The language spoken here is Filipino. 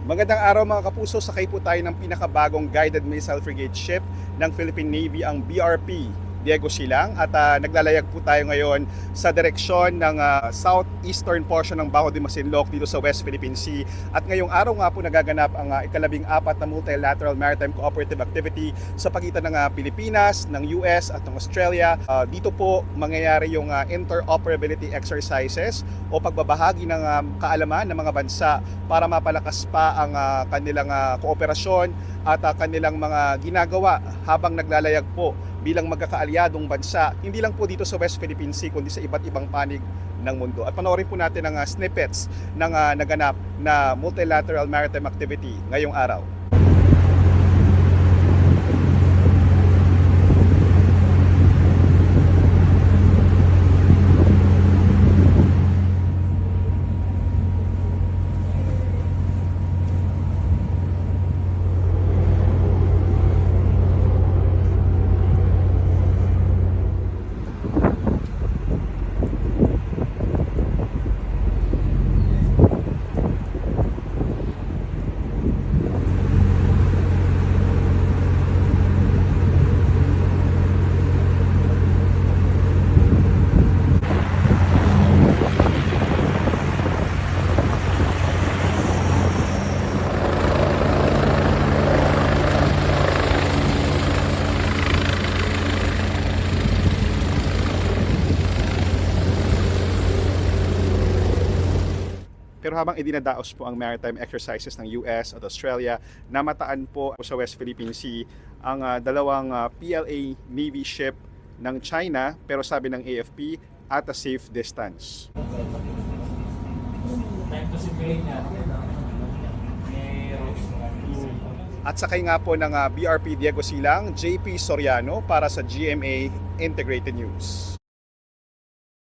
Magandang araw mga kapuso, sakay po tayo ng pinakabagong guided missile frigate ship ng Philippine Navy, ang BRP Diego Silang, at naglalayag po tayo ngayon sa direksyon ng southeastern portion ng Bajo de Masinloc dito sa West Philippine Sea. At ngayong araw nga po nagaganap ang ikalabing-apat na multilateral maritime cooperative activity sa pagitan ng Pilipinas, ng US at ng Australia. Dito po mangyayari yung interoperability exercises o pagbabahagi ng kaalaman ng mga bansa para mapalakas pa ang kanilang kooperasyon at kanilang mga ginagawa habang naglalayag po bilang magkakaalyadong bansa, hindi lang po dito sa West Philippine Sea kundi sa iba't ibang panig ng mundo. At panoorin po natin ang snippets ng naganap na multilateral maritime activity ngayong araw. Pero habang idinadaos po ang maritime exercises ng US at Australia, namataan po sa West Philippine Sea ang dalawang PLA Navy ship ng China, pero sabi ng AFP, at a safe distance. At sakay nga po ng BRP Diego Silang, JP Soriano para sa GMA Integrated News.